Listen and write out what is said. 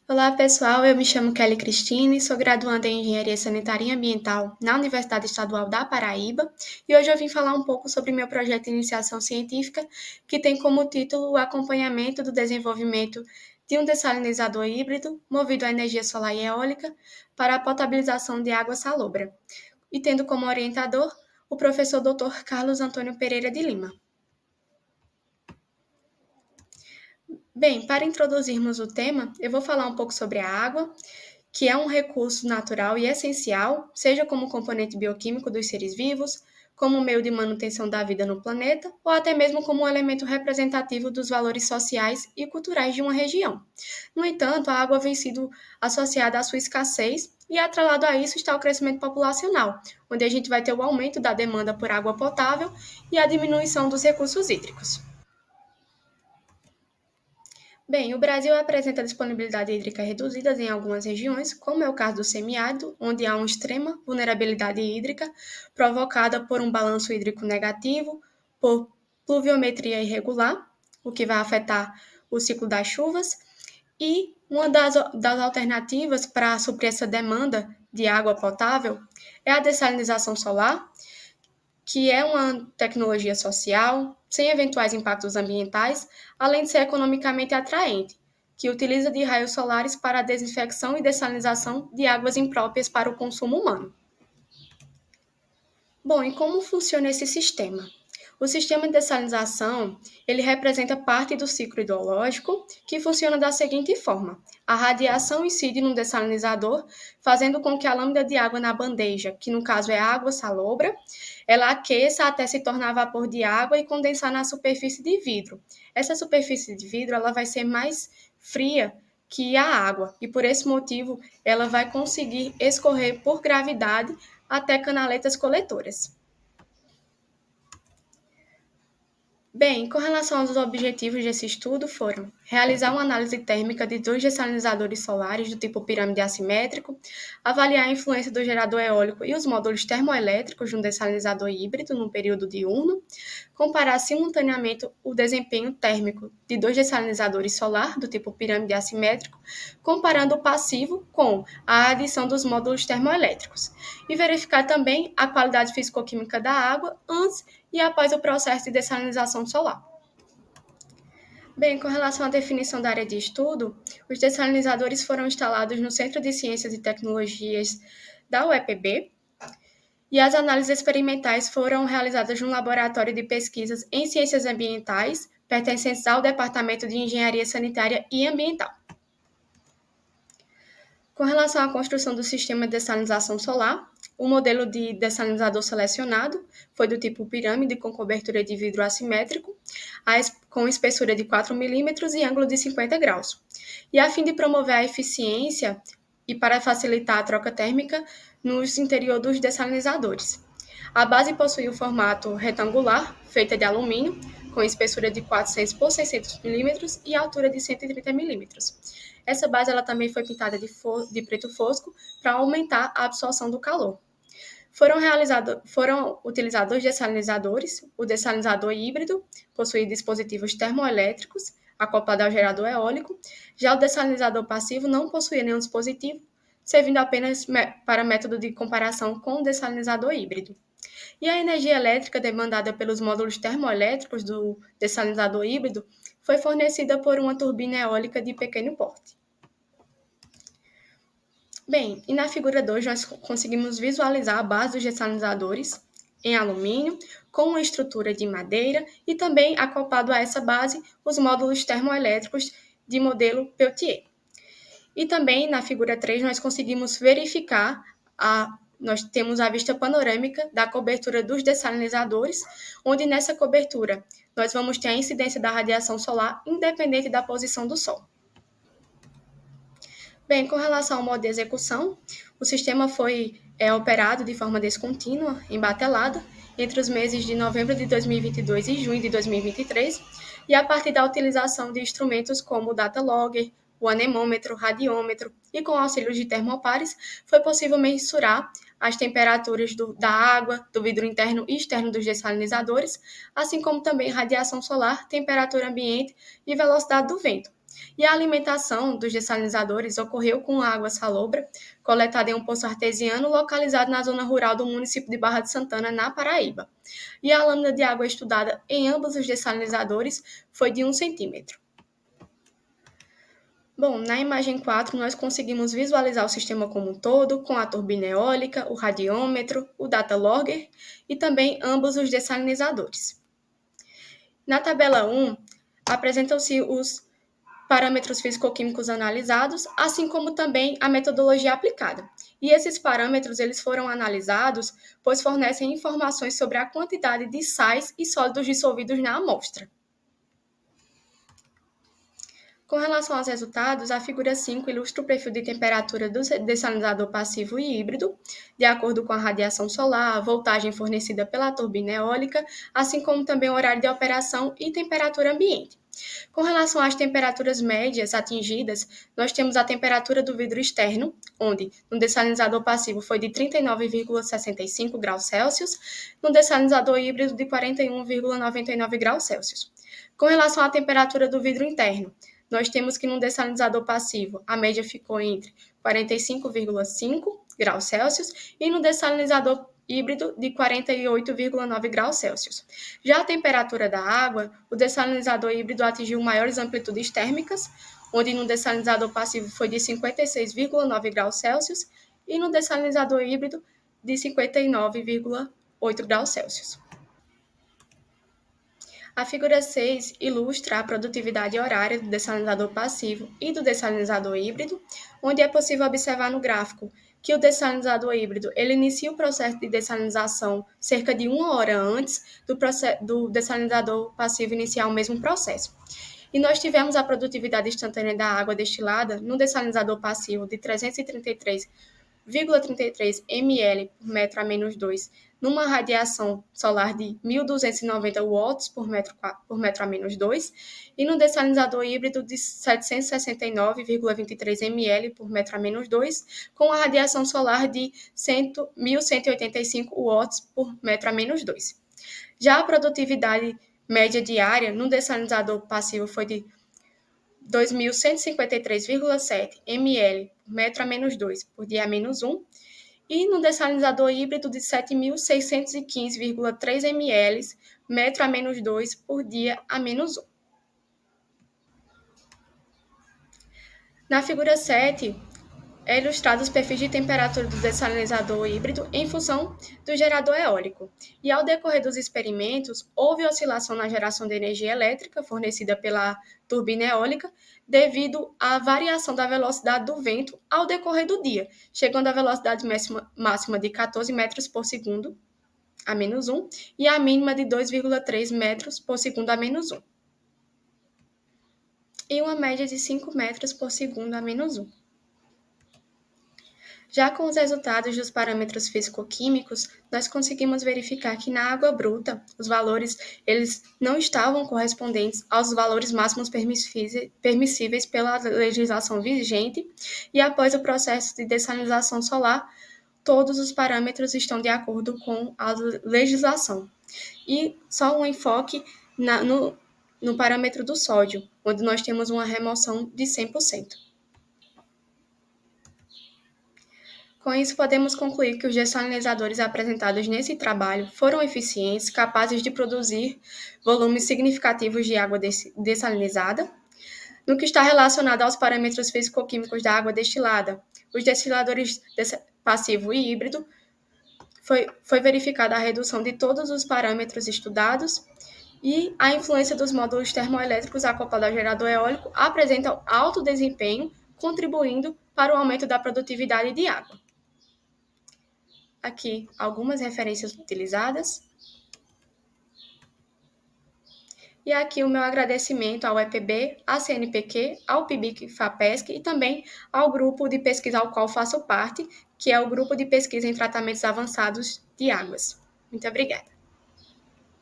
Olá pessoal, eu me chamo Kelly Cristine, sou graduanda em Engenharia Sanitária e Ambiental na Universidade Estadual da Paraíba e hoje eu vim falar um pouco sobre meu projeto de iniciação científica que tem como título o acompanhamento do desenvolvimento de um dessalinizador híbrido movido à energia solar e eólica para a potabilização de água salobra e tendo como orientador o professor Dr. Carlos Antônio Pereira de Lima. Bem, para introduzirmos o tema, eu vou falar um pouco sobre a água, que é um recurso natural e essencial, seja como componente bioquímico dos seres vivos, como meio de manutenção da vida no planeta, ou até mesmo como um elemento representativo dos valores sociais e culturais de uma região. No entanto, a água vem sido associada à sua escassez e atrelado a isso está o crescimento populacional, onde a gente vai ter o aumento da demanda por água potável e a diminuição dos recursos hídricos. Bem, o Brasil apresenta disponibilidade hídrica reduzida em algumas regiões, como é o caso do semiárido, onde há uma extrema vulnerabilidade hídrica provocada por um balanço hídrico negativo, por pluviometria irregular, o que vai afetar o ciclo das chuvas, e uma das alternativas para suprir essa demanda de água potável é a dessalinização solar, que é uma tecnologia social, sem eventuais impactos ambientais, além de ser economicamente atraente, que utiliza de raios solares para a desinfecção e dessalinização de águas impróprias para o consumo humano. Bom, e como funciona esse sistema? O sistema de dessalinização, ele representa parte do ciclo hidrológico, que funciona da seguinte forma: a radiação incide no dessalinizador, fazendo com que a lâmina de água na bandeja, que no caso é a água salobra, ela aqueça até se tornar vapor de água e condensar na superfície de vidro. Essa superfície de vidro, ela vai ser mais fria que a água, e por esse motivo ela vai conseguir escorrer por gravidade até canaletas coletoras. Bem, com relação aos objetivos desse estudo foram realizar uma análise térmica de dois dessalinizadores solares do tipo pirâmide assimétrico, avaliar a influência do gerador eólico e os módulos termoelétricos de um dessalinizador híbrido no período diurno, comparar simultaneamente o desempenho térmico de dois dessalinizadores solar do tipo pirâmide assimétrico, comparando o passivo com a adição dos módulos termoelétricos, e verificar também a qualidade físico-química da água antes e após o processo de dessalinização solar. Bem, com relação à definição da área de estudo, os dessalinizadores foram instalados no Centro de Ciências e Tecnologias da UEPB e as análises experimentais foram realizadas no Laboratório de Pesquisas em Ciências Ambientais, pertencentes ao Departamento de Engenharia Sanitária e Ambiental. Com relação à construção do sistema de dessalinização solar, o modelo de dessalinizador selecionado foi do tipo pirâmide com cobertura de vidro assimétrico, com espessura de 4 milímetros e ângulo de 50 graus. E a fim de promover a eficiência e para facilitar a troca térmica nos interior dos dessalinizadores. A base possui o formato retangular, feita de alumínio, com espessura de 400 por 600 milímetros e altura de 130 milímetros. Essa base ela também foi pintada de preto fosco para aumentar a absorção do calor. Foram utilizados dois dessalinizadores. O dessalinizador híbrido possui dispositivos termoelétricos acoplado ao gerador eólico. Já o dessalinizador passivo não possuía nenhum dispositivo, servindo apenas para método de comparação com o dessalinizador híbrido. E a energia elétrica demandada pelos módulos termoelétricos do dessalinizador híbrido foi fornecida por uma turbina eólica de pequeno porte. Bem, e na figura 2 nós conseguimos visualizar a base dos dessalinizadores em alumínio, com uma estrutura de madeira e também acoplado a essa base os módulos termoelétricos de modelo Peltier. E também na figura 3 nós conseguimos verificar nós temos a vista panorâmica da cobertura dos dessalinizadores, onde nessa cobertura nós vamos ter a incidência da radiação solar independente da posição do Sol. Bem, com relação ao modo de execução, o sistema foi operado de forma descontínua, embatelada, entre os meses de novembro de 2022 e junho de 2023, e a partir da utilização de instrumentos como o data logger, o anemômetro, o radiômetro e com auxílio de termopares, foi possível mensurar as temperaturas da água, do vidro interno e externo dos dessalinizadores, assim como também radiação solar, temperatura ambiente e velocidade do vento. E a alimentação dos dessalinizadores ocorreu com água salobra, coletada em um poço artesiano localizado na zona rural do município de Barra de Santana, na Paraíba. E a lâmina de água estudada em ambos os dessalinizadores foi de 1 centímetro. Bom, na imagem 4, nós conseguimos visualizar o sistema como um todo, com a turbina eólica, o radiômetro, o data logger e também ambos os dessalinizadores. Na tabela 1, apresentam-se os parâmetros físico-químicos analisados, assim como também a metodologia aplicada. E esses parâmetros eles foram analisados, pois fornecem informações sobre a quantidade de sais e sólidos dissolvidos na amostra. Com relação aos resultados, a figura 5 ilustra o perfil de temperatura do dessalinizador passivo e híbrido, de acordo com a radiação solar, a voltagem fornecida pela turbina eólica, assim como também o horário de operação e temperatura ambiente. Com relação às temperaturas médias atingidas, nós temos a temperatura do vidro externo, onde no dessalinizador passivo foi de 39,65 graus Celsius, no dessalinizador híbrido de 41,99 graus Celsius. Com relação à temperatura do vidro interno, nós temos que no dessalinizador passivo a média ficou entre 45,5 graus Celsius e no dessalinizador híbrido de 48,9 graus Celsius. Já a temperatura da água, o dessalinizador híbrido atingiu maiores amplitudes térmicas, onde no dessalinizador passivo foi de 56,9 graus Celsius e no dessalinizador híbrido de 59,8 graus Celsius. A figura 6 ilustra a produtividade horária do dessalinizador passivo e do dessalinizador híbrido, onde é possível observar no gráfico que o dessalinizador híbrido ele inicia o processo de dessalinização cerca de 1 hora antes do dessalinizador passivo iniciar o mesmo processo. E nós tivemos a produtividade instantânea da água destilada no dessalinizador passivo de 333,33 ml por metro a menos 2, numa radiação solar de 1.290 watts por metro a menos 2, e no dessalinizador híbrido de 769,23 ml por metro a menos 2, com a radiação solar de 1.185 watts por metro a menos 2. Já a produtividade média diária no dessalinizador passivo foi de 2.153,7 ml por metro a menos 2 por dia a menos 1, e no dessalinizador híbrido de 7.615,3 ml metro a menos 2 por dia a menos 1. Na figura 7, é ilustrado os perfis de temperatura do dessalinizador híbrido em função do gerador eólico. E ao decorrer dos experimentos, houve oscilação na geração de energia elétrica fornecida pela turbina eólica devido à variação da velocidade do vento ao decorrer do dia, chegando à velocidade máxima de 14 metros por segundo, a menos 1, e a mínima de 2,3 metros por segundo, a menos 1. E uma média de 5 metros por segundo, a menos 1. Já com os resultados dos parâmetros físico-químicos, nós conseguimos verificar que na água bruta, os valores eles não estavam correspondentes aos valores máximos permissíveis pela legislação vigente, e após o processo de dessalinização solar, todos os parâmetros estão de acordo com a legislação. E só um enfoque no parâmetro do sódio, onde nós temos uma remoção de 100%. Com isso, podemos concluir que os dessalinizadores apresentados nesse trabalho foram eficientes, capazes de produzir volumes significativos de água dessalinizada. No que está relacionado aos parâmetros físico-químicos da água destilada, os destiladores passivo e híbrido, foi verificada a redução de todos os parâmetros estudados, e a influência dos módulos termoelétricos acoplados ao gerador eólico apresentam alto desempenho, contribuindo para o aumento da produtividade de água. Aqui algumas referências utilizadas. E aqui o meu agradecimento ao EPB, à CNPq, ao PIBIC-FAPESC e também ao grupo de pesquisa ao qual faço parte, que é o Grupo de Pesquisa em Tratamentos Avançados de Águas. Muito obrigada.